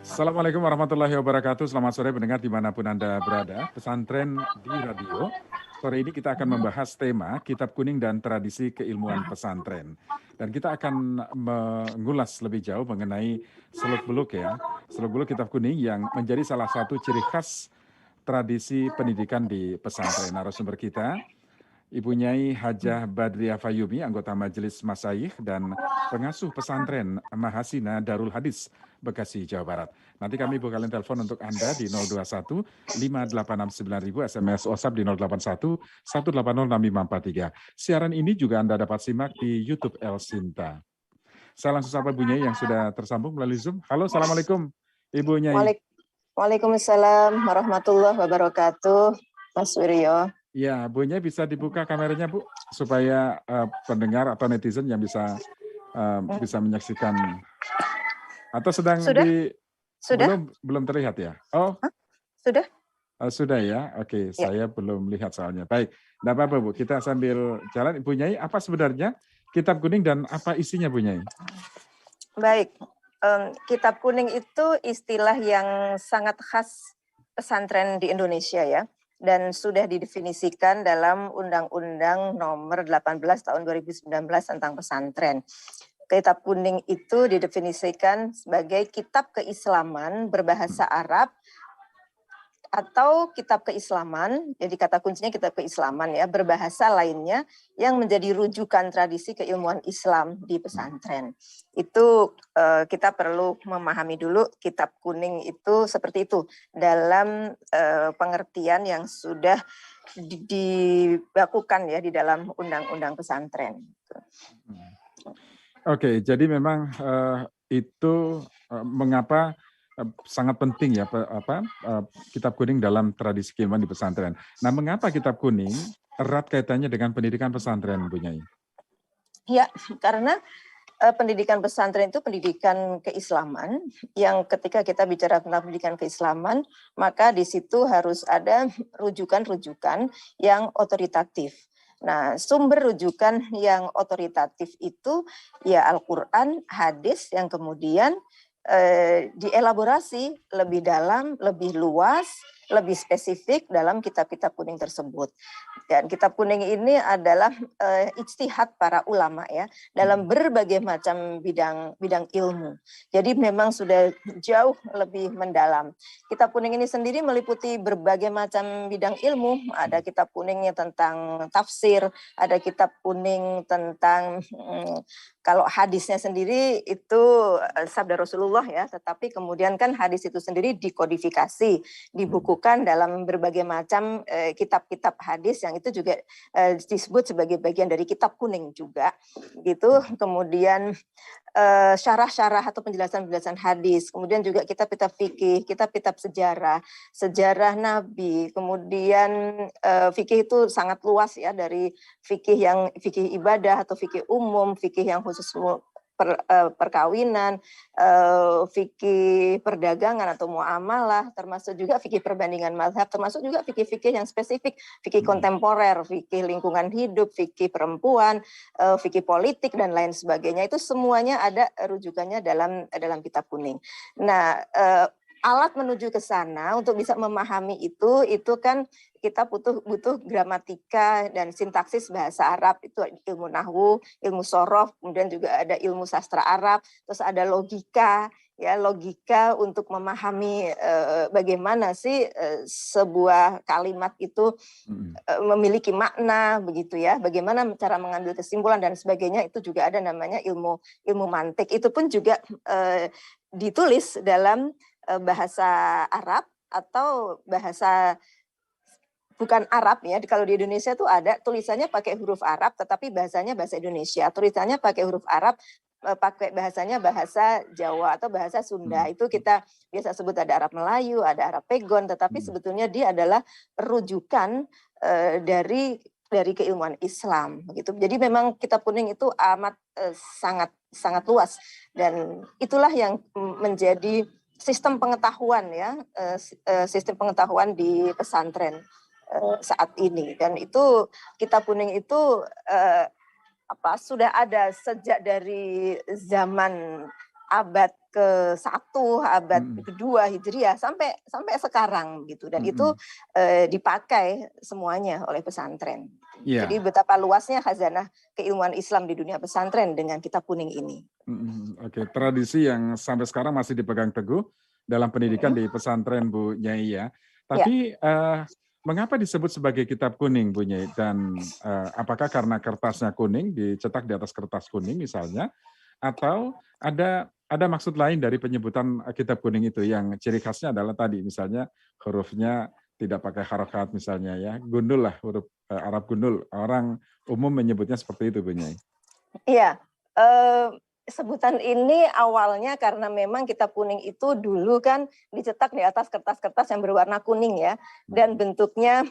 Assalamualaikum warahmatullahi wabarakatuh. Selamat sore pendengar dimanapun Anda berada. Pesantren di radio. Sore ini kita akan membahas tema Kitab Kuning dan Tradisi Keilmuan Pesantren. Dan kita akan mengulas lebih jauh mengenai seluk-beluk ya. Seluk-beluk Kitab Kuning yang menjadi salah satu ciri khas tradisi pendidikan di pesantren. Narasumber kita Ibu Nyai Hajah Badriah Fayumi, anggota Majelis Masyayikh dan pengasuh pesantren Mahasina Darul Hadis, Bekasi, Jawa Barat. Nanti kami buka telepon untuk Anda di 021 5869000, SMS WhatsApp di 081 180 6543. Siaran ini juga Anda dapat simak di YouTube El Sinta. Saya langsung sapa Ibu Nyai yang sudah tersambung melalui Zoom. Halo, Assalamualaikum Ibu Nyai. Waalaikumsalam warahmatullahi wabarakatuh, Mas Wiryo. Ya, Bu Nyai bisa dibuka kameranya Bu, supaya pendengar atau netizen yang bisa menyaksikan. Atau sedang Sudah? Belum terlihat ya? Oh, sudah? Sudah ya, oke. Ya. Saya belum lihat soalnya. Baik, tidak apa-apa Bu, kita sambil jalan. Bu Nyai, apa sebenarnya Kitab Kuning dan apa isinya Bu Nyai? Baik, Kitab Kuning itu istilah yang sangat khas pesantren di Indonesia ya. Dan sudah didefinisikan dalam Undang-Undang Nomor 18 Tahun 2019 tentang pesantren. Kitab Kuning itu didefinisikan sebagai kitab keislaman berbahasa Arab atau kitab keislaman, jadi kata kuncinya kitab keislaman ya, berbahasa lainnya yang menjadi rujukan tradisi keilmuan Islam di pesantren. Itu kita perlu memahami dulu Kitab Kuning itu seperti itu dalam pengertian yang sudah dibakukan ya di dalam Undang-Undang Pesantren. Oke, jadi memang itu mengapa sangat penting ya Kitab Kuning dalam tradisi keilmuan di pesantren. Nah, mengapa Kitab Kuning erat kaitannya dengan pendidikan pesantren, Bu Nyai? Ya, karena pendidikan pesantren itu pendidikan keislaman yang ketika kita bicara tentang pendidikan keislaman, maka di situ harus ada rujukan-rujukan yang otoritatif. Nah, sumber rujukan yang otoritatif itu ya Al-Quran, hadis yang kemudian dielaborasi lebih dalam, lebih luas, lebih spesifik dalam kitab-kitab kuning tersebut. Dan kitab kuning ini adalah ijtihad para ulama ya dalam berbagai macam bidang ilmu. Jadi memang sudah jauh lebih mendalam. Kitab kuning ini sendiri meliputi berbagai macam bidang ilmu. Ada kitab kuningnya tentang tafsir, ada kitab kuning tentang kalau hadisnya sendiri itu sabda Rasulullah ya, tetapi kemudian kan hadis itu sendiri dikodifikasi, dibukukan dalam berbagai macam kitab-kitab hadis yang itu juga disebut sebagai bagian dari kitab kuning juga, gitu. Kemudian syarah-syarah atau penjelasan-penjelasan hadis, kemudian juga kitab-kitab fikih, kitab-kitab sejarah Nabi, kemudian fikih itu sangat luas ya, dari fikih ibadah atau fikih umum, fikih yang khusus perkawinan, fikih perdagangan atau muamalah, termasuk juga fikih perbandingan mazhab, termasuk juga fikih-fikih yang spesifik, fikih kontemporer, fikih lingkungan hidup, fikih perempuan, fikih politik dan lain sebagainya. Itu semuanya ada rujukannya dalam kitab kuning. Nah, alat menuju ke sana untuk bisa memahami itu kan kita butuh gramatika dan sintaksis bahasa Arab, itu ilmu nahwu, ilmu sorof, kemudian juga ada ilmu sastra Arab, terus ada logika untuk memahami bagaimana sih sebuah kalimat itu memiliki makna begitu ya, bagaimana cara mengambil kesimpulan dan sebagainya. Itu juga ada namanya ilmu mantik, itu pun juga ditulis dalam bahasa Arab atau bahasa bukan Arab ya. Kalau di Indonesia tuh ada tulisannya pakai huruf Arab tetapi bahasanya bahasa Indonesia, tulisannya pakai huruf Arab, pakai bahasanya bahasa Jawa atau bahasa Sunda. Itu kita biasa sebut ada Arab Melayu, ada Arab Pegon, tetapi sebetulnya dia adalah rujukan dari keilmuan Islam begitu. Jadi memang kitab kuning itu amat sangat luas, dan itulah yang menjadi sistem pengetahuan ya, sistem pengetahuan di pesantren saat ini. Dan itu kitab kuning itu sudah ada sejak dari zaman abad ke-1, abad Mhm. kedua Hijriah sampai sekarang gitu, dan itu Mhm. dipakai semuanya oleh pesantren. Jadi Iya. betapa luasnya khazanah keilmuan Islam di dunia pesantren dengan Kitab Kuning ini. Oke, tradisi yang sampai sekarang masih dipegang teguh dalam pendidikan Mhm. di pesantren Bu Nyai ya. Ya. Tapi mengapa disebut sebagai kitab kuning Bu Nyai? Dan apakah karena kertasnya kuning, dicetak di atas kertas kuning misalnya, atau ada maksud lain dari penyebutan kitab kuning itu yang ciri khasnya adalah tadi misalnya hurufnya tidak pakai harokat misalnya ya, gundul lah, huruf Arab gundul. Orang umum menyebutnya seperti itu Bu Nyai. Iya, sebutan ini awalnya karena memang Kitab Kuning itu dulu kan dicetak di atas kertas-kertas yang berwarna kuning ya, dan bentuknya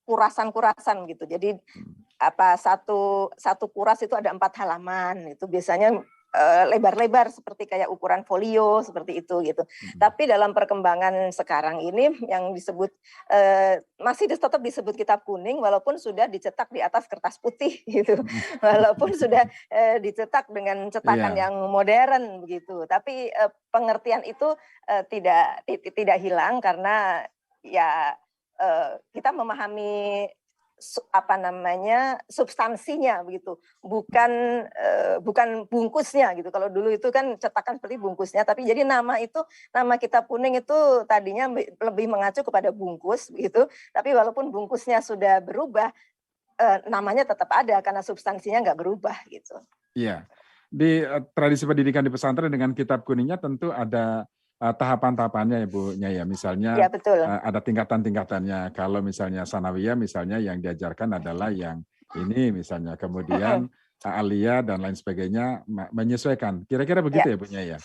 kurasan-kurasan gitu. Jadi satu kuras itu ada 4 halaman, itu biasanya lebar-lebar seperti kayak ukuran folio seperti itu gitu. Tapi dalam perkembangan sekarang ini yang disebut masih tetap disebut Kitab Kuning walaupun sudah dicetak di atas kertas putih gitu. Walaupun sudah dicetak dengan cetakan Iya, yang modern begitu. Tapi pengertian itu tidak hilang karena ya kita memahami substansinya begitu, bukan bungkusnya gitu. Kalau dulu itu kan cetakan seperti bungkusnya, tapi jadi nama Kitab Kuning itu tadinya lebih mengacu kepada bungkus begitu, tapi walaupun bungkusnya sudah berubah, namanya tetap ada karena substansinya nggak berubah gitu. iya. Di tradisi pendidikan di pesantren dengan kitab kuningnya tentu ada tahapan-tahapannya ya Bu Nyai ya. Misalnya Ya betul. ada tingkatan-tingkatannya. Kalau misalnya sanawiyah misalnya yang diajarkan adalah yang ini misalnya. Kemudian aliyah dan lain sebagainya menyesuaikan. Kira-kira begitu Ya. ya Bu Nyai ya?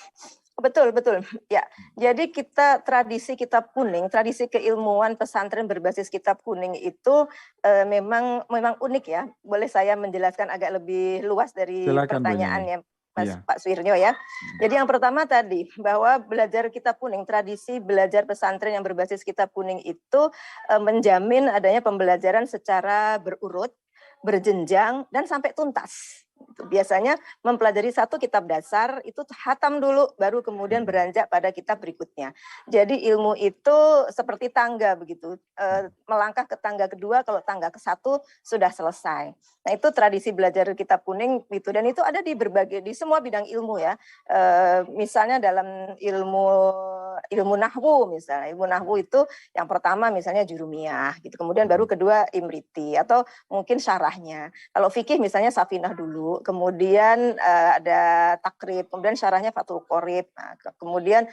Betul, betul. Ya, jadi tradisi Kitab Kuning, tradisi keilmuan pesantren berbasis Kitab Kuning itu memang unik ya. Boleh saya menjelaskan agak lebih luas dari Silakan Bu Nyai. pertanyaannya Iya. Pak Suwiryo ya. Jadi yang pertama tadi bahwa belajar Kitab Kuning, tradisi belajar pesantren yang berbasis Kitab Kuning itu menjamin adanya pembelajaran secara berurut, berjenjang dan sampai tuntas. Biasanya mempelajari satu kitab dasar itu hatam dulu baru kemudian beranjak pada kitab berikutnya. Jadi ilmu itu seperti tangga begitu, melangkah ke tangga kedua kalau tangga ke satu sudah selesai. Nah itu tradisi belajar Kitab Kuning itu, dan itu ada di semua bidang ilmu ya. Misalnya dalam ilmu nahwu misalnya, ilmu nahwu itu yang pertama misalnya jurumiyah gitu, kemudian baru kedua imriti atau mungkin syarahnya. Kalau fikih misalnya Safinah dulu, kemudian ada takrib, kemudian syarahnya Fathul Qorib, kemudian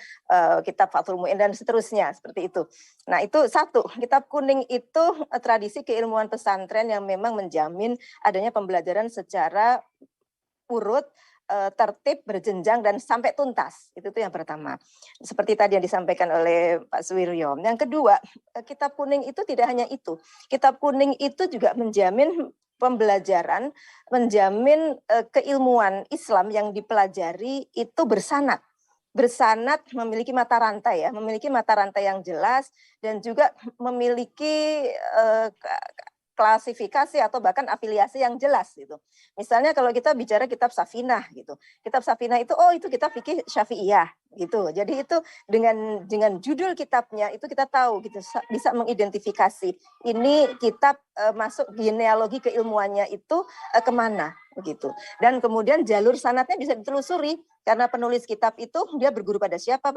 kitab Fathul Mu'in dan seterusnya seperti itu. Nah itu satu, Kitab Kuning itu tradisi keilmuan pesantren yang memang menjamin adanya pembelajaran secara urut, tertib, berjenjang dan sampai tuntas. Itu tuh yang pertama. Seperti tadi yang disampaikan oleh Pak Suwiryo. Yang kedua, Kitab Kuning itu tidak hanya itu. Kitab Kuning itu juga menjamin pembelajaran, menjamin keilmuan Islam yang dipelajari itu bersanad, memiliki mata rantai ya, memiliki mata rantai yang jelas dan juga memiliki klasifikasi atau bahkan afiliasi yang jelas gitu. Misalnya kalau kita bicara kitab Safinah gitu. Kitab Safinah itu itu kitab fikih Syafi'iyah gitu. Jadi itu dengan judul kitabnya itu kita tahu gitu, bisa mengidentifikasi ini kitab masuk genealogi keilmuannya itu kemana begitu. Dan kemudian jalur sanadnya bisa ditelusuri karena penulis kitab itu dia berguru pada siapa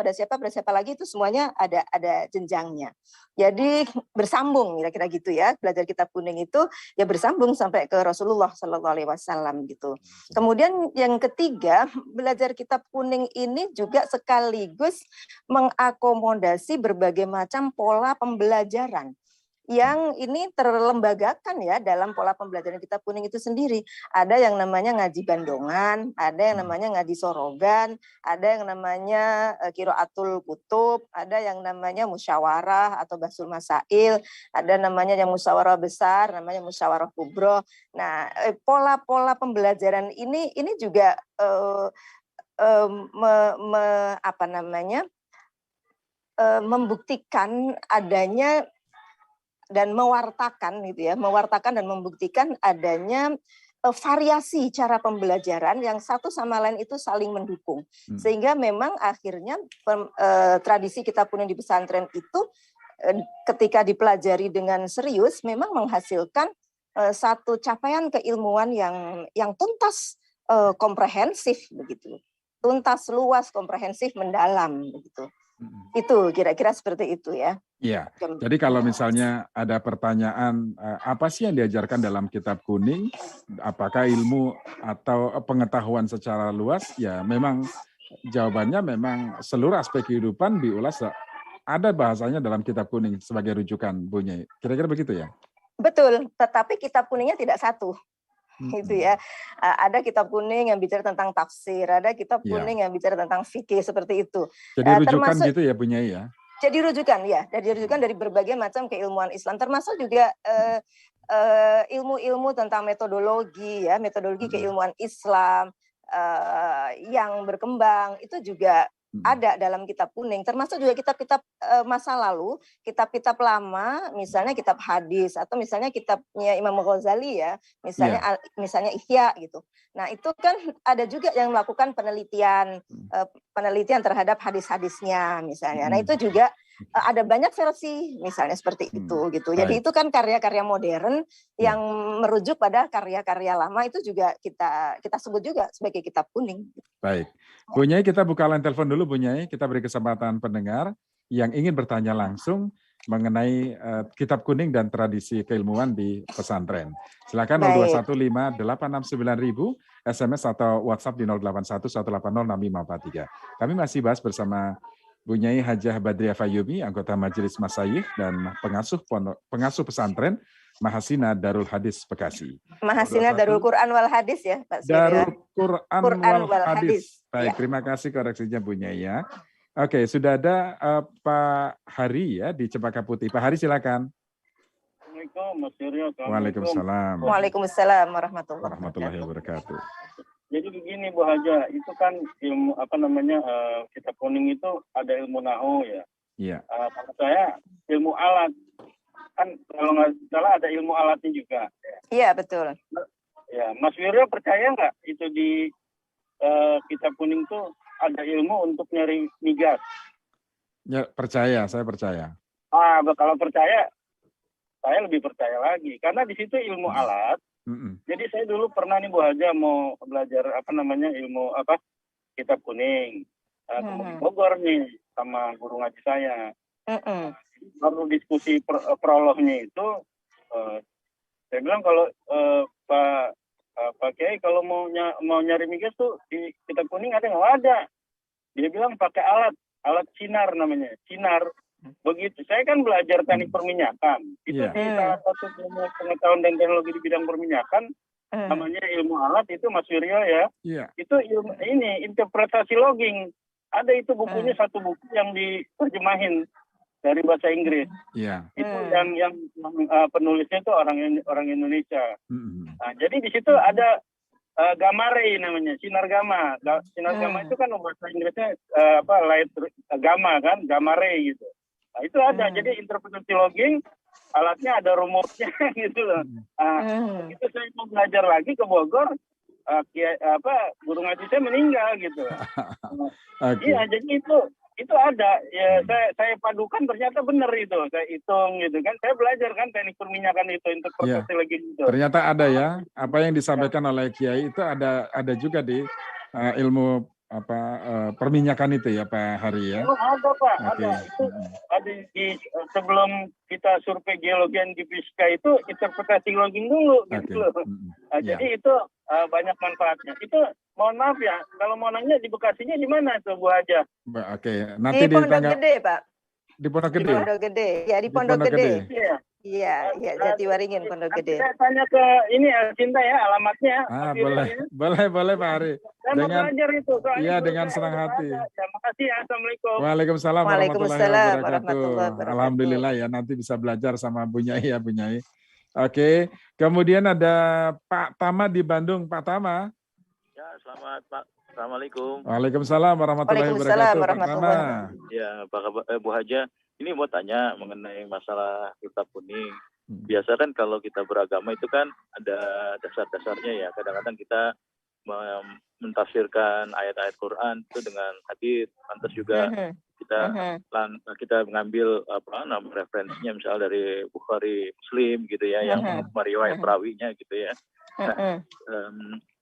lagi, itu semuanya ada jenjangnya. Jadi bersambung kira-kira gitu ya. Belajar Kitab Kuning itu ya bersambung sampai ke Rasulullah Shallallahu Alaihi Wasallam gitu. Kemudian yang ketiga, belajar Kitab Kuning ini juga sekaligus mengakomodasi berbagai macam pola pembelajaran yang ini terlembagakan ya dalam pola pembelajaran Kitab Kuning itu sendiri. Ada yang namanya ngaji bandongan, ada yang namanya ngaji sorogan, ada yang namanya qiraatul kutub, ada yang namanya musyawarah atau basul masail, ada namanya yang musyawarah besar, namanya musyawarah kubro. Nah, pola-pola pembelajaran ini juga membuktikan adanya dan mewartakan gitu ya, mewartakan dan membuktikan adanya variasi cara pembelajaran yang satu sama lain itu saling mendukung. Sehingga memang akhirnya tradisi kitab kuning di pesantren itu ketika dipelajari dengan serius memang menghasilkan satu capaian keilmuan yang tuntas, komprehensif begitu. Tuntas, luas, komprehensif, mendalam begitu. Itu kira-kira seperti itu ya. Iya. Jadi kalau misalnya ada pertanyaan apa sih yang diajarkan dalam kitab kuning, apakah ilmu atau pengetahuan secara luas, ya memang jawabannya memang seluruh aspek kehidupan diulas, ada bahasanya dalam kitab kuning sebagai rujukan, Bu Nyai. Kira-kira begitu ya? Betul, tetapi kitab kuningnya tidak satu. Gitu ya. Ada kitab kuning yang bicara tentang tafsir, ada kitab kuning yang bicara tentang fikih seperti itu. Jadi rujukan gitu ya, Bu Nyai ya? Jadi rujukan ya, dari berbagai macam keilmuan Islam, termasuk juga ilmu-ilmu tentang metodologi ya, metodologi keilmuan Islam yang berkembang itu juga ada dalam kitab kuning, termasuk juga kitab-kitab masa lalu, kitab-kitab lama, misalnya kitab hadis atau misalnya kitabnya Imam Ghazali ya, misalnya Ihya gitu. Nah itu kan ada juga yang melakukan penelitian terhadap hadis-hadisnya misalnya. Nah itu juga ada banyak versi misalnya seperti itu gitu. Jadi itu kan karya-karya modern yang merujuk pada karya-karya lama, itu juga kita sebut juga sebagai kitab kuning. Baik, Bu Nyai, kita buka line telepon dulu, Bu Nyai. Kita beri kesempatan pendengar yang ingin bertanya langsung mengenai kitab kuning dan tradisi keilmuan di pesantren. Silakan 0215-869-1000, SMS atau WhatsApp di 0811806543. Kami masih bahas bersama Bu Nyai Hajah Badriah Fayyumi, anggota Majelis Masyayikh dan pengasuh pesantren Mahasina Darul Hadis Bekasi. Mahasina Darul Quran wal Hadis ya, Pak Sir. Darul Quran wal Hadis. Baik, terima kasih koreksinya Bu Nyai ya. Oke, sudah ada Pak Hari ya di Cempaka Putih. Pak Hari silakan. Assalamualaikum Mas Suryo. Waalaikumsalam. Waalaikumsalam warahmatullahi wabarakatuh. Jadi begini Bu Haja, itu kan ilmu kitab kuning itu ada ilmu nahu ya. Iya. Kalau saya ilmu alat, kan kalau nggak salah ada ilmu alatnya juga. Iya betul. Ya, Mas Wiryo percaya nggak itu di kitab kuning itu ada ilmu untuk nyari migas? Ya percaya, saya percaya. Kalau percaya, saya lebih percaya lagi karena di situ ilmu alat. Jadi saya dulu pernah nih Bu Haja mau belajar ilmu kitab kuning di Bogor nih sama guru ngaji saya. Lalu diskusi prolognya itu saya bilang kalau Pak Kiai kalau mau nyari migas tuh di kitab kuning ada nggak? Ada. Dia bilang pakai alat sinar namanya, sinar. Begitu. Saya kan belajar teknik perminyakan. Itu di salah satu ilmu pengetahuan dan teknologi di bidang perminyakan, namanya ilmu alat itu Mas Wiryo ya. Itu ilmu ini interpretasi logging. Ada itu bukunya, satu buku yang diterjemahin dari bahasa Inggris. Itu yang penulisnya itu orang Indonesia. Nah, jadi di situ ada gamma ray namanya, sinar gamma. Sinar gamma itu kan bahasa Inggrisnya light gamma kan, gamma ray gitu. Nah, itu ada. Jadi interpretasi logging, alatnya ada rumusnya gitu loh. Itu saya mau belajar lagi ke Bogor, guru ngaji saya meninggal gitu. Iya, jadi itu ada. Ya, saya padukan ternyata benar itu. Saya hitung gitu kan. Saya belajar kan teknik perminyakan itu, interpretasi logging itu. Ternyata ada ya. Apa yang disampaikan oleh Kiai itu ada juga di ilmu perminyakan itu ya Pak Hari ya. Ada Pak, ada. Itu ada di sebelum kita survei geologi di Fiska itu interpretasi logging dulu gitu loh. Jadi itu banyak manfaatnya. Itu mohon maaf ya, kalau mau nanya di Bekasinya di mana tuh Bu Haja? Nanti di Pondok Gede Pak. Di Pondok Gede. Di Pondok Gede. Ya di Pondok Gede. Iya, Jatiwaringin Pondok Gede. Saya tanya ke ini Cinta ya alamatnya. Boleh Pak Hari. Saya mau belajar itu. Iya, dengan senang hati. Terima kasih ya. Assalamualaikum. Waalaikumsalam warahmatullahi wabarakatuh. Alhamdulillah ya, nanti bisa belajar sama Bu Nyai ya Bu Nyai. Oke, kemudian ada Pak Tama di Bandung. Pak Tama. Ya, selamat Pak. Assalamualaikum. Waalaikumsalam warahmatullahi wabarakatuh. Pak Tama. Ya, Pak Bu Haja. Ini mau tanya mengenai masalah kitab kuning. Biasa kan kalau kita beragama itu kan ada dasar-dasarnya ya. Kadang-kadang kita mentafsirkan ayat-ayat Quran itu dengan hadis, lantas juga kita mengambil referensinya misal dari Bukhari, Muslim gitu ya, yang meriwayat perawinya gitu ya.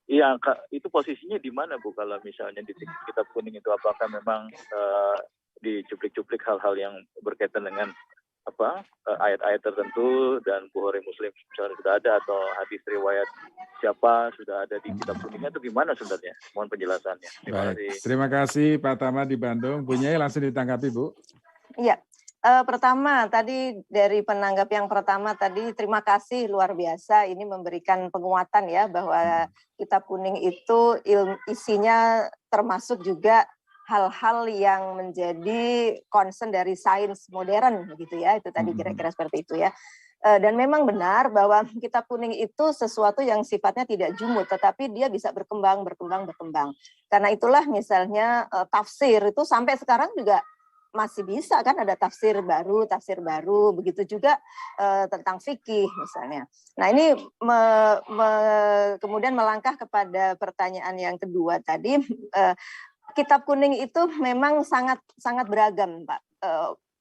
Iya, itu posisinya di mana Bu kalau misalnya di kitab kuning itu, apakah memang dicuplik-cuplik hal-hal yang berkaitan dengan ayat-ayat tertentu dan Bukhari, Muslim misalnya sudah ada, atau hadis riwayat siapa sudah ada di kitab kuningnya, itu gimana sebenarnya? Mohon penjelasannya. Terima kasih Pak Tama di Bandung. Bu Nyai langsung ditanggapi Bu. Iya. Pertama tadi dari penanggap yang pertama tadi, terima kasih luar biasa, ini memberikan penguatan ya bahwa kitab kuning itu isinya termasuk juga hal-hal yang menjadi concern dari sains modern gitu ya, itu tadi kira-kira seperti itu ya. Dan memang benar bahwa kitab kuning itu sesuatu yang sifatnya tidak jumud, tetapi dia bisa berkembang. Karena itulah misalnya tafsir itu sampai sekarang juga masih bisa kan, ada tafsir baru, begitu juga tentang fikih misalnya. Nah ini kemudian melangkah kepada pertanyaan yang kedua tadi, kitab kuning itu memang sangat beragam Pak.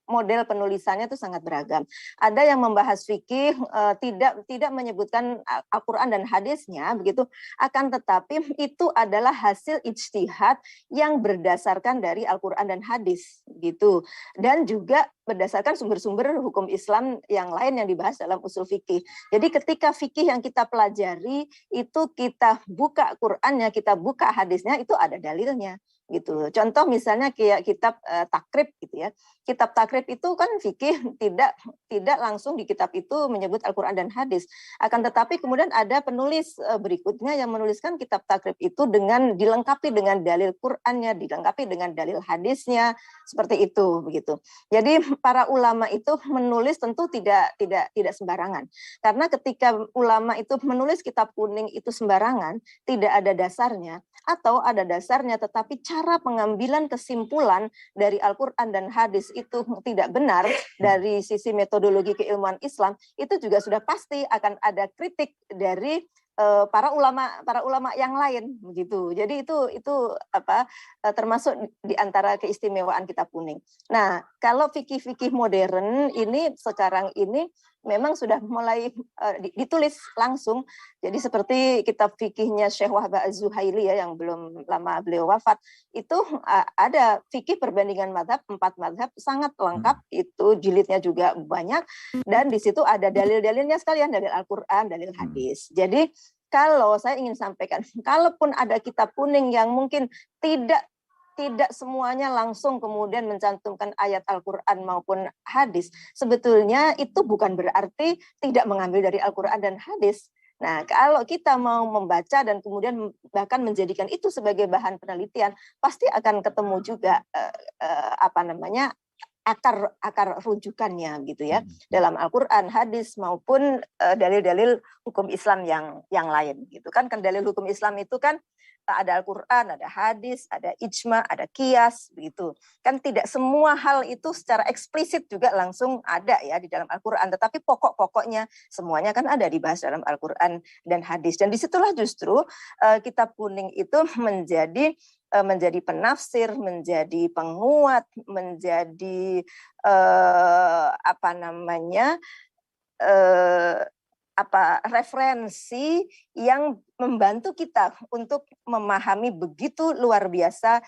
Model penulisannya itu sangat beragam. Ada yang membahas fikih, tidak menyebutkan Al-Quran dan hadisnya, begitu. Akan tetapi itu adalah hasil ijtihad yang berdasarkan dari Al-Quran dan hadis, gitu. Dan juga berdasarkan sumber-sumber hukum Islam yang lain yang dibahas dalam usul fikih. Jadi ketika fikih yang kita pelajari itu kita buka Qurannya, kita buka hadisnya, itu ada dalilnya. Gitu. Contoh misalnya kayak kitab takrib gitu ya. Kitab takrib itu kan fikih tidak langsung di kitab itu menyebut Al-Qur'an dan hadis. Akan tetapi kemudian ada penulis berikutnya yang menuliskan kitab takrib itu dengan dilengkapi dengan dalil Qur'annya, dilengkapi dengan dalil hadisnya, seperti itu begitu. Jadi para ulama itu menulis tentu tidak sembarangan. Karena ketika ulama itu menulis kitab kuning itu sembarangan, tidak ada dasarnya, atau ada dasarnya tetapi cara pengambilan kesimpulan dari Al-Quran dan hadis itu tidak benar dari sisi metodologi keilmuan Islam, itu juga sudah pasti akan ada kritik dari para ulama yang lain begitu. Jadi itu termasuk di antara keistimewaan kitab kuning. Nah, kalau fikih-fikih modern ini sekarang ini memang sudah mulai ditulis langsung. Jadi seperti kitab fikihnya Syekh Wahbah Az-Zuhaili ya, yang belum lama beliau wafat, itu ada fikih perbandingan mazhab, 4 mazhab sangat lengkap, itu jilidnya juga banyak, dan di situ ada dalil-dalilnya sekalian, dalil Al-Quran, dalil hadis. Jadi kalau saya ingin sampaikan, kalaupun ada kitab kuning yang mungkin tidak semuanya langsung kemudian mencantumkan ayat Al-Quran maupun hadis, sebetulnya itu bukan berarti tidak mengambil dari Al-Quran dan hadis. Nah, kalau kita mau membaca dan kemudian bahkan menjadikan itu sebagai bahan penelitian, pasti akan ketemu juga akar rujukannya gitu ya, dalam Al-Quran, hadis maupun dalil-dalil hukum Islam yang lain gitu kan. Dalil hukum Islam itu kan ada Al-Quran, ada hadis, ada ijma, ada qiyas begitu. Kan tidak semua hal itu secara eksplisit juga langsung ada ya di dalam Al-Quran, tetapi pokok-pokoknya semuanya kan ada dibahas dalam Al-Quran dan hadis. Dan disitulah justru kitab kuning itu menjadi penafsir, menjadi penguat, menjadi referensi yang membantu kita untuk memahami begitu luar biasa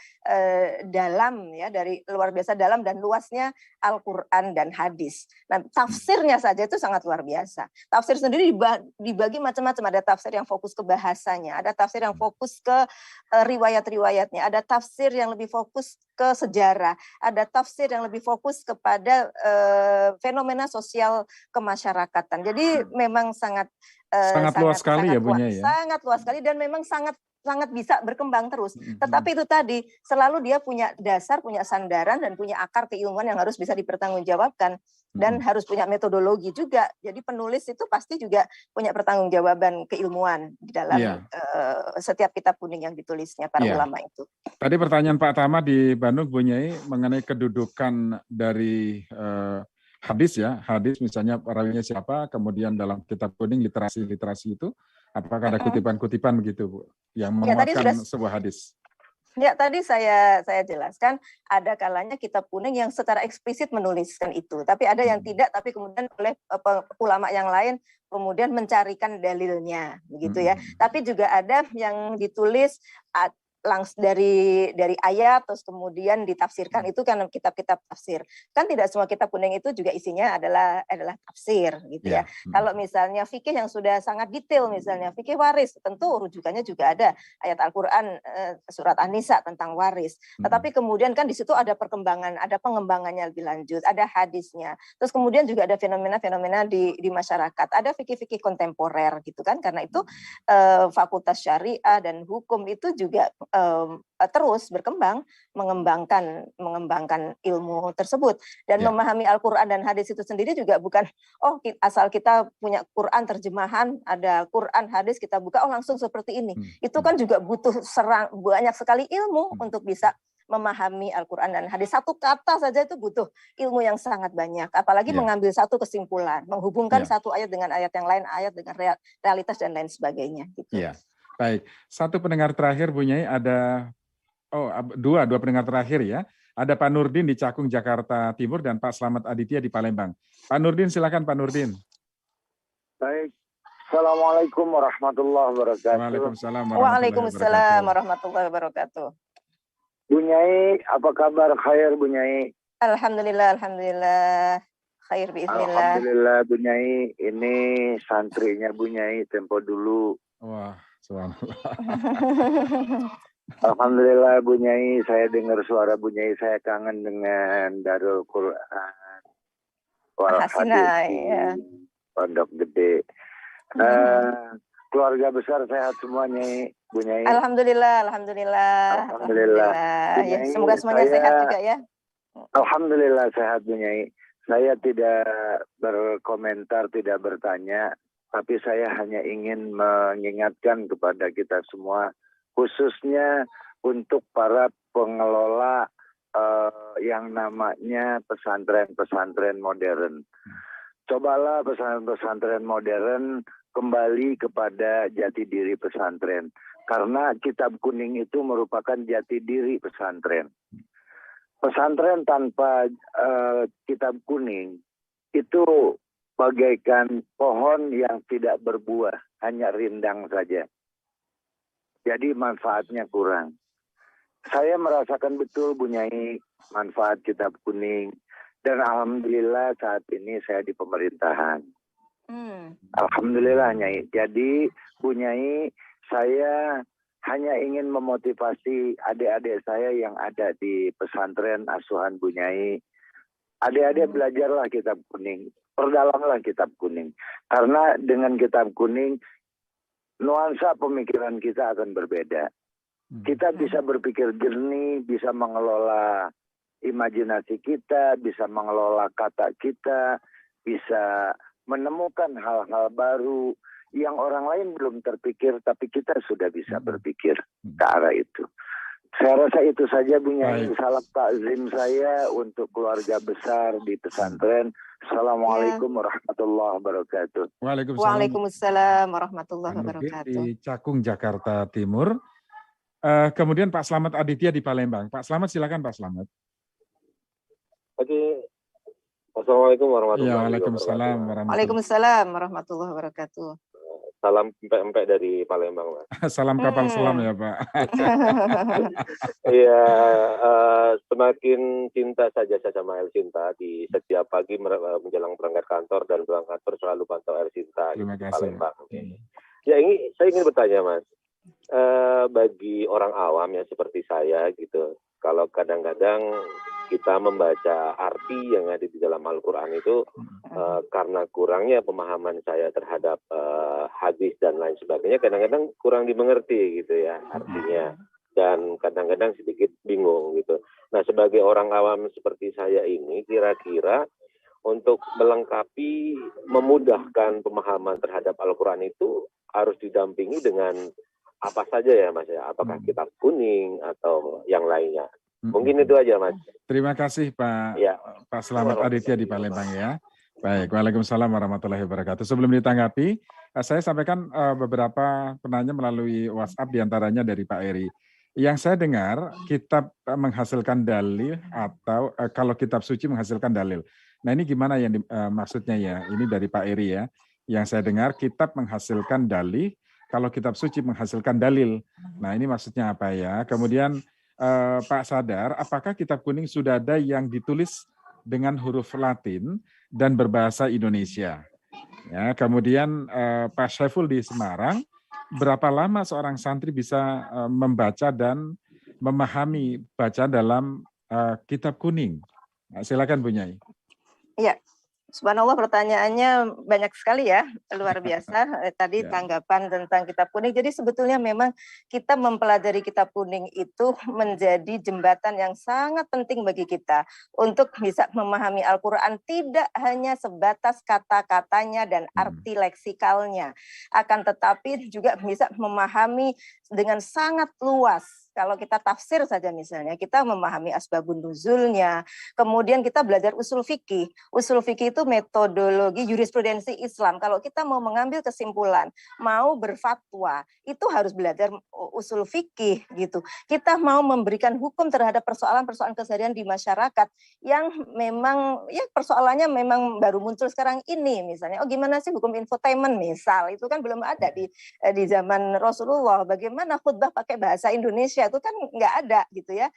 dalam ya, dari luar biasa dalam dan luasnya Al-Quran dan hadis. Nah, tafsirnya saja itu sangat luar biasa. Tafsir sendiri dibagi macam-macam. Ada tafsir yang fokus ke bahasanya, ada tafsir yang fokus ke riwayat-riwayatnya, ada tafsir yang lebih fokus ke sejarah, ada tafsir yang lebih fokus kepada fenomena sosial kemasyarakatan. Jadi memang sangat luas sekali ya Bu Nyai ya. Sangat luas sekali dan memang sangat bisa berkembang terus. Tetapi itu tadi selalu dia punya dasar, punya sandaran dan punya akar keilmuan yang harus bisa dipertanggungjawabkan dan harus punya metodologi juga. Jadi penulis itu pasti juga punya pertanggungjawaban keilmuan di dalam setiap kitab kuning yang ditulisnya para ulama itu. Tadi pertanyaan Pak Tama di Bandung Bu Nyai mengenai kedudukan dari hadis ya, hadis misalnya perawinya siapa, kemudian dalam kitab kuning literasi itu, apakah ada kutipan-kutipan begitu Bu, yang menguatkan sebuah hadis? Ya, tadi saya jelaskan ada kalanya kitab kuning yang secara eksplisit menuliskan itu, tapi ada yang tidak, tapi kemudian oleh ulama yang lain kemudian mencarikan dalilnya, begitu ya. Tapi juga ada yang ditulis langsung dari ayat terus kemudian ditafsirkan, itu kan kitab-kitab tafsir. Kan tidak semua kitab kuning itu juga isinya adalah tafsir gitu ya. Kalau misalnya fikih yang sudah sangat detail, misalnya fikih waris, tentu rujukannya juga ada ayat Al-Qur'an surat An-Nisa tentang waris. Tetapi kemudian kan di situ ada perkembangan, ada pengembangannya lebih lanjut, ada hadisnya. Terus kemudian juga ada fenomena-fenomena di masyarakat, ada fikih-fikih kontemporer gitu kan. Karena itu Fakultas Syariah dan Hukum itu juga terus berkembang, mengembangkan ilmu tersebut, dan memahami Al-Qur'an dan hadis itu sendiri juga bukan asal kita punya Quran terjemahan, ada Quran hadis kita buka langsung seperti ini. Itu kan juga butuh banyak sekali ilmu untuk bisa memahami Al-Qur'an dan hadis. Satu kata saja itu butuh ilmu yang sangat banyak, apalagi mengambil satu kesimpulan, menghubungkan satu ayat dengan ayat yang lain, ayat dengan realitas dan lain sebagainya gitu. Baik, satu pendengar terakhir Bu Nyai, ada dua pendengar terakhir ya. Ada Pak Nurdin di Cakung, Jakarta Timur, dan Pak Slamet Aditya di Palembang. Pak Nurdin, silakan Pak Nurdin. Baik, Assalamualaikum warahmatullahi wabarakatuh. Waalaikumsalam warahmatullahi wabarakatuh. Bu Nyai, apa kabar? Khair Bu Nyai? Alhamdulillah, khair biiznillah. Alhamdulillah Bu Nyai, ini santrinya Bu Nyai tempo dulu. Wah. Alhamdulillah Bu Nyai, saya dengar suara Bu Nyai, saya kangen dengan Darul Quran wal Hadis Pondok Gede. Keluarga besar sehat semua Nyai, Bu Nyai. Alhamdulillah. Ya, semoga semuanya sehat juga ya. Alhamdulillah sehat Bu Nyai. Saya tidak berkomentar, tidak bertanya, tapi saya hanya ingin mengingatkan kepada kita semua, khususnya untuk para pengelola yang namanya pesantren-pesantren modern. Cobalah pesantren-pesantren modern kembali kepada jati diri pesantren. Karena kitab kuning itu merupakan jati diri pesantren. Pesantren tanpa kitab kuning itu bagaikan pohon yang tidak berbuah, hanya rindang saja. Jadi manfaatnya kurang. Saya merasakan betul Bu Nyai manfaat kitab kuning, dan alhamdulillah saat ini saya di pemerintahan. Alhamdulillah Nyai. Jadi Bu Nyai, saya hanya ingin memotivasi adik-adik saya yang ada di pesantren asuhan Bu Nyai. Adik-adik belajarlah kitab kuning. Perdalamlah kitab kuning. Karena dengan kitab kuning, nuansa pemikiran kita akan berbeda. Kita bisa berpikir jernih, bisa mengelola imajinasi kita, bisa mengelola kata kita, bisa menemukan hal-hal baru yang orang lain belum terpikir, tapi kita sudah bisa berpikir ke arah itu. Saya rasa itu saja Bu Nyai. Salam takzim saya untuk keluarga besar di pesantren. Assalamualaikum warahmatullahi wabarakatuh. Waalaikumsalam warahmatullahi wabarakatuh. Di Cakung, Jakarta Timur. Kemudian Pak Slamet Aditya di Palembang. Pak Slamet, silakan Pak Slamet. Oke. Assalamualaikum warahmatullahi wabarakatuh. Waalaikumsalam warahmatullahi wabarakatuh. Salam empek-empek dari Palembang, Pak. Salam kapal selam ya, Pak. Iya, semakin cinta saja saya sama El Sinta. Di setiap pagi menjelang berangkat kantor dan pulang kantor selalu pantau El Sinta di Palembang. Ya, saya ingin bertanya, Mas. Bagi orang awam yang seperti saya gitu, kalau kadang-kadang kita membaca arti yang ada di dalam Al-Quran itu karena kurangnya pemahaman saya terhadap hadis dan lain sebagainya, kadang-kadang kurang dimengerti gitu ya artinya, dan kadang-kadang sedikit bingung gitu. Nah, sebagai orang awam seperti saya ini, kira-kira untuk melengkapi, memudahkan pemahaman terhadap Al-Quran itu harus didampingi dengan apa saja ya Mas ya? Apakah kitab kuning atau yang lainnya? Mungkin itu aja Mas. Terima kasih Pak Pak Selamat Aditya di Palembang ya. Baik, Waalaikumsalam warahmatullahi wabarakatuh. Sebelum ditanggapi, saya sampaikan beberapa penanya melalui WhatsApp, diantaranya dari Pak Eri. Yang saya dengar, kitab menghasilkan dalil atau kalau kitab suci menghasilkan dalil. Nah ini gimana yang maksudnya ya? Ini dari Pak Eri ya. Yang saya dengar, kitab menghasilkan dalil, kalau kitab suci menghasilkan dalil. Nah ini maksudnya apa ya? Kemudian Pak Sadar, apakah kitab kuning sudah ada yang ditulis dengan huruf Latin dan berbahasa Indonesia? Ya, kemudian Pak Syaiful di Semarang, berapa lama seorang santri bisa membaca dan memahami bacaan dalam kitab kuning? Nah, silakan Bu Nyai. Iya, subhanallah pertanyaannya banyak sekali ya, luar biasa. Tadi tanggapan tentang kitab kuning. Jadi sebetulnya memang kita mempelajari kitab kuning itu menjadi jembatan yang sangat penting bagi kita untuk bisa memahami Al-Quran, tidak hanya sebatas kata-katanya dan arti leksikalnya, akan tetapi juga bisa memahami dengan sangat luas. Kalau kita tafsir saja misalnya, kita memahami asbabun nuzulnya, kemudian kita belajar usul fikih. Usul fikih itu metodologi jurisprudensi Islam. Kalau kita mau mengambil kesimpulan, mau berfatwa, itu harus belajar usul fikih gitu. Kita mau memberikan hukum terhadap persoalan-persoalan keseharian di masyarakat yang memang ya persoalannya memang baru muncul sekarang ini, misalnya gimana sih hukum infotainment misal, itu kan belum ada di zaman Rasulullah. Bagaimana khutbah pakai bahasa Indonesia, itu kan nggak ada gitu ya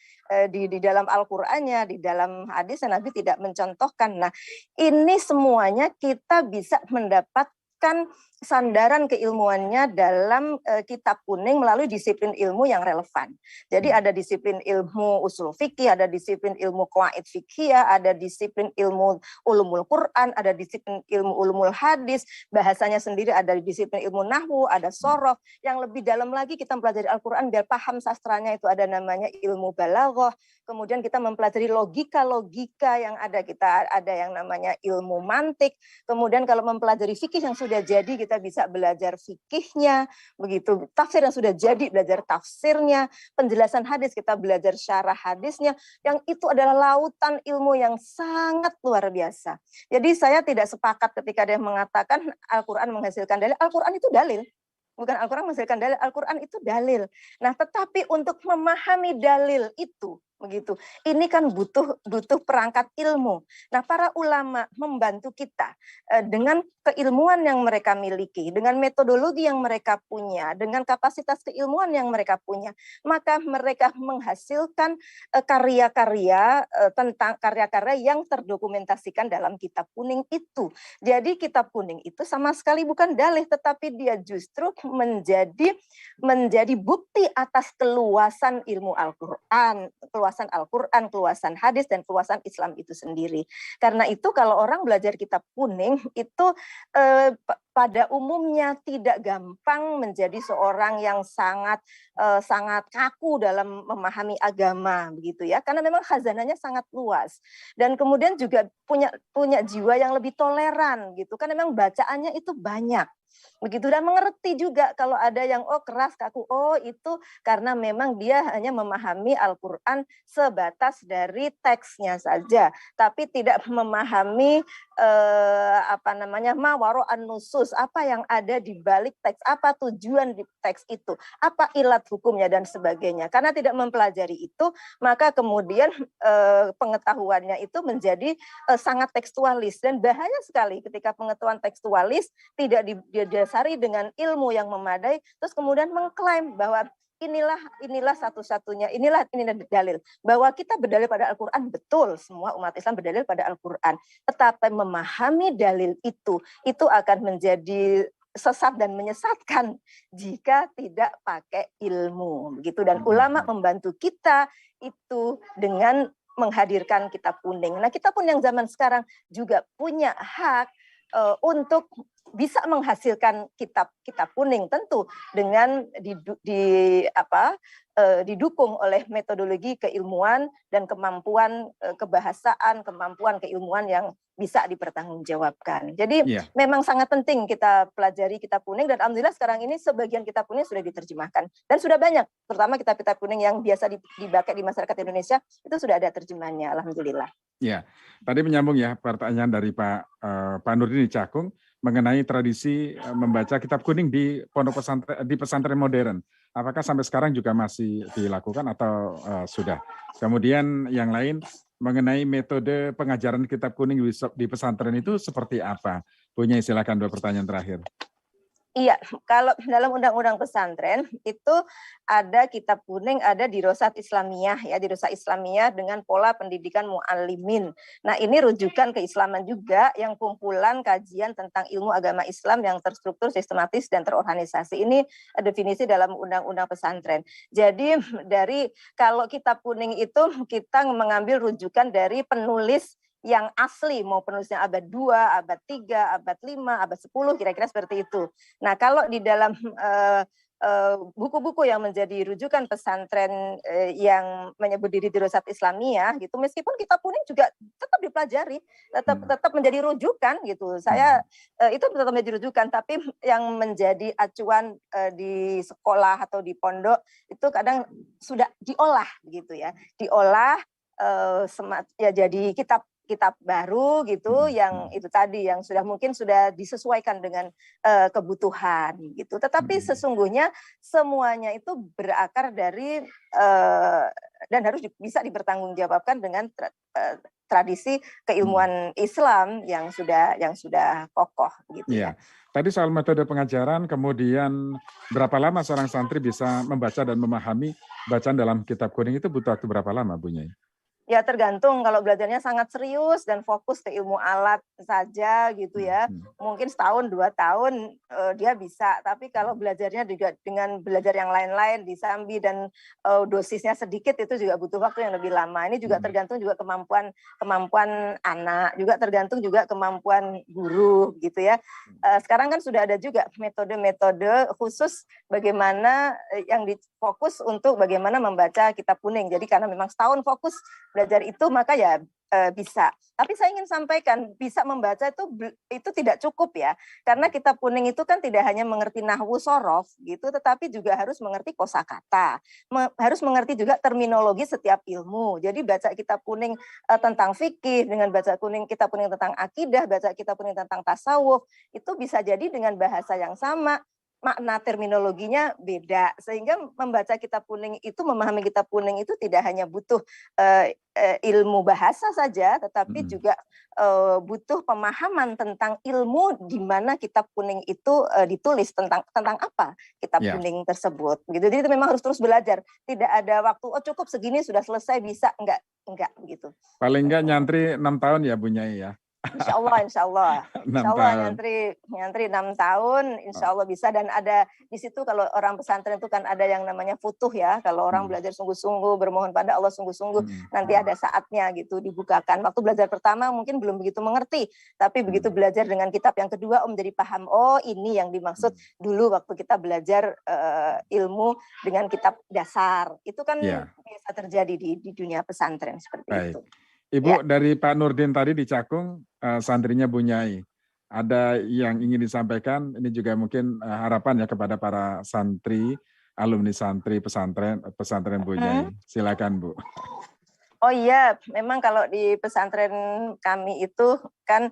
di dalam Al-Qur'annya, di dalam hadis Nabi tidak mencontohkan. Nah, ini semuanya kita bisa mendapatkan sandaran keilmuannya dalam kitab kuning melalui disiplin ilmu yang relevan. Jadi ada disiplin ilmu usul fikih, ada disiplin ilmu qawaid fikhiyah, ada disiplin ilmu ulumul Quran, ada disiplin ilmu ulumul hadis, bahasanya sendiri ada disiplin ilmu nahwu, ada sorof. Yang lebih dalam lagi kita mempelajari Al-Quran biar paham sastranya, itu ada namanya ilmu balaghah. Kemudian kita mempelajari logika-logika yang ada, kita ada yang namanya ilmu mantik. Kemudian kalau mempelajari fikih yang sudah jadi, kita bisa belajar fikihnya, begitu. Tafsir yang sudah jadi, belajar tafsirnya. Penjelasan hadis, kita belajar syarah hadisnya. Yang itu adalah lautan ilmu yang sangat luar biasa. Jadi saya tidak sepakat ketika dia mengatakan Al-Quran menghasilkan dalil. Al-Quran itu dalil. Bukan Al-Quran menghasilkan dalil, Al-Quran itu dalil. Nah, tetapi untuk memahami dalil itu, begitu. Ini kan butuh perangkat ilmu. Nah, para ulama membantu kita dengan keilmuan yang mereka miliki, dengan metodologi yang mereka punya, dengan kapasitas keilmuan yang mereka punya, maka mereka menghasilkan karya-karya tentang karya-karya yang terdokumentasikan dalam kitab kuning itu. Jadi kitab kuning itu sama sekali bukan dalih, tetapi dia justru menjadi bukti atas keluasan ilmu Al-Quran, keluasan hadis, dan keluasan Islam itu sendiri. Karena itu kalau orang belajar kitab kuning itu pada umumnya tidak gampang menjadi seorang yang sangat kaku dalam memahami agama, begitu ya. Karena memang khazanahnya sangat luas, dan kemudian juga punya jiwa yang lebih toleran, gitu. Karena memang bacaannya itu banyak. Begitu, dan mengerti juga kalau ada yang keras kaku, itu karena memang dia hanya memahami Al-Quran sebatas dari teksnya saja, tapi tidak memahami mawaro'an nusus, apa yang ada di balik teks, apa tujuan di teks itu, apa ilat hukumnya dan sebagainya. Karena tidak mempelajari itu, maka kemudian pengetahuannya itu menjadi sangat tekstualis, dan bahaya sekali ketika pengetahuan tekstualis tidak didasari dengan ilmu yang memadai, terus kemudian mengklaim bahwa inilah satu-satunya, ini dalil. Bahwa kita berdalil pada Al-Quran, betul, semua umat Islam berdalil pada Al-Quran. Tetapi memahami dalil itu akan menjadi sesat dan menyesatkan jika tidak pakai ilmu, begitu. Dan ulama membantu kita itu dengan menghadirkan kitab kuning. Nah, kita pun yang zaman sekarang juga punya hak untuk bisa menghasilkan kitab kuning, tentu dengan didukung oleh metodologi keilmuan dan kemampuan kebahasaan, kemampuan keilmuan yang bisa dipertanggungjawabkan. Jadi memang sangat penting kita pelajari kitab kuning, dan alhamdulillah sekarang ini sebagian kitab kuning sudah diterjemahkan dan sudah banyak, terutama kitab-kitab kuning yang biasa dipakai di masyarakat Indonesia itu sudah ada terjemahannya, alhamdulillah. Ya, tadi menyambung ya pertanyaan dari Pak Nurdin di Cakung mengenai tradisi membaca kitab kuning di pondok pesantren, di pesantren modern. Apakah sampai sekarang juga masih dilakukan atau sudah? Kemudian yang lain mengenai metode pengajaran kitab kuning di pesantren itu seperti apa? Punya silakan 2 pertanyaan terakhir. Iya, kalau dalam undang-undang pesantren itu ada kitab kuning, ada dirosat Islamiyah ya, dirosat Islamiyah dengan pola pendidikan muallimin. Nah, ini rujukan keislaman juga yang kumpulan kajian tentang ilmu agama Islam yang terstruktur, sistematis dan terorganisasi. Ini definisi dalam undang-undang pesantren. Jadi dari kalau kitab kuning itu kita mengambil rujukan dari penulis yang asli, mau penulisnya abad 2, abad 3, abad 5, abad 10, kira-kira seperti itu. Nah, kalau di dalam buku-buku yang menjadi rujukan pesantren yang menyebut diri Dirosat Islamiyah gitu, meskipun kitab kuning juga tetap dipelajari, tetap menjadi rujukan gitu. Saya itu tetap menjadi rujukan, tapi yang menjadi acuan di sekolah atau di pondok itu kadang sudah diolah gitu ya, diolah ya jadi kitab baru gitu yang itu tadi yang mungkin sudah disesuaikan dengan kebutuhan gitu. Tetapi sesungguhnya semuanya itu berakar dari dan harus bisa dipertanggungjawabkan dengan tradisi keilmuan Islam yang sudah kokoh gitu ya. Tadi soal metode pengajaran, kemudian berapa lama seorang santri bisa membaca dan memahami bacaan dalam kitab kuning itu butuh waktu berapa lama, Bu Nyai? Ya tergantung, kalau belajarnya sangat serius dan fokus ke ilmu alat saja gitu ya, mungkin setahun 2 tahun dia bisa. Tapi kalau belajarnya juga dengan belajar yang lain-lain disambi dan dosisnya sedikit itu juga butuh waktu yang lebih lama. Ini juga tergantung juga kemampuan anak, juga tergantung juga kemampuan guru gitu ya. Sekarang kan sudah ada juga metode-metode khusus bagaimana yang difokus untuk bagaimana membaca kitab kuning. Jadi karena memang setahun fokus belajar itu maka ya bisa. Tapi saya ingin sampaikan bisa membaca itu tidak cukup ya, karena kitab kuning itu kan tidak hanya mengerti nahwu sorof gitu, tetapi juga harus mengerti kosakata, harus mengerti juga terminologi setiap ilmu. Jadi baca kitab kuning tentang fikih dengan baca kitab kuning tentang akidah, baca kitab kuning tentang tasawuf itu bisa jadi dengan bahasa yang sama, makna terminologinya beda, sehingga membaca kitab kuning itu, memahami kitab kuning itu tidak hanya butuh ilmu bahasa saja, tetapi juga butuh pemahaman tentang ilmu di mana kitab kuning itu ditulis, tentang apa kitab kuning tersebut. Gitu. Jadi itu memang harus terus belajar. Tidak ada waktu, oh cukup segini sudah selesai bisa, enggak gitu. Paling enggak nyantri 6 tahun ya Bu Nyai ya. Insya Allah nyantri 6 tahun, insya Allah bisa. Dan ada di situ kalau orang pesantren itu kan ada yang namanya futuh ya, kalau orang belajar sungguh-sungguh, bermohon pada Allah sungguh-sungguh, nanti ada saatnya gitu dibukakan. Waktu belajar pertama mungkin belum begitu mengerti, tapi begitu belajar dengan kitab yang kedua menjadi paham, oh ini yang dimaksud dulu waktu kita belajar ilmu dengan kitab dasar. Itu kan biasa terjadi di dunia pesantren seperti itu. Ibu, dari Pak Nurdin tadi di Cakung, santrinya Bu Nyai, ada yang ingin disampaikan, ini juga mungkin harapan ya kepada para santri, alumni santri pesantren Bu Nyai. Silakan Bu. Oh iya, memang kalau di pesantren kami itu kan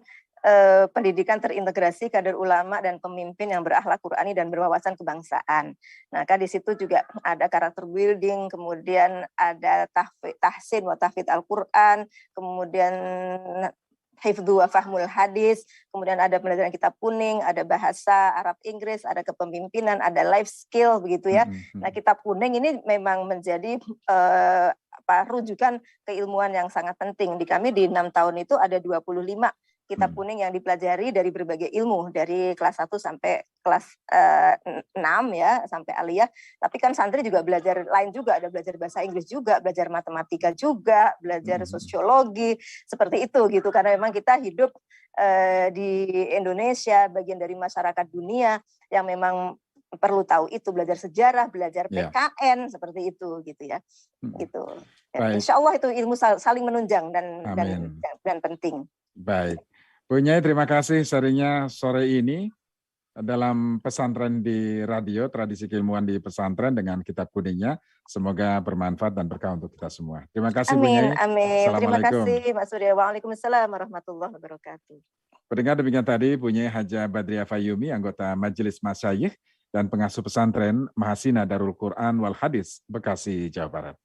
pendidikan terintegrasi kader ulama dan pemimpin yang berakhlak Qur'ani dan berwawasan kebangsaan. Nah, kan di situ juga ada karakter building, kemudian ada tahsin wa tahfidz Al-Qur'an, kemudian hifdzu wa fahmul hadis, kemudian ada pelajaran kitab kuning, ada bahasa Arab Inggris, ada kepemimpinan, ada life skill begitu ya. Nah, kitab kuning ini memang menjadi rujukan keilmuan yang sangat penting. Di kami di 6 tahun itu ada 25 kitab kuning yang dipelajari dari berbagai ilmu, dari kelas 1 sampai kelas 6 ya, sampai aliyah. Tapi kan santri juga belajar lain juga, ada belajar bahasa Inggris juga, belajar matematika juga, belajar sosiologi, seperti itu gitu. Karena memang kita hidup di Indonesia, bagian dari masyarakat dunia yang memang perlu tahu itu, belajar sejarah, belajar PKN, seperti itu gitu ya. Gitu. Insya Allah itu ilmu saling menunjang dan penting. Baik. Bu Nyai, terima kasih sharingnya sore ini. dalam pesantren di radio, tradisi keilmuan di pesantren dengan kitab kuningnya. Semoga bermanfaat dan berkah untuk kita semua. Terima kasih Bu Nyai. Amin. Terima Assalamualaikum. kasih Mas Surya. Waalaikumsalam warahmatullahi wabarakatuh. Pendengar, demikian tadi Bu Nyai Haja Badriah Fayumi, anggota Majelis Masyayikh dan pengasuh pesantren Mahasina Darul Quran wal Hadis, Bekasi, Jawa Barat.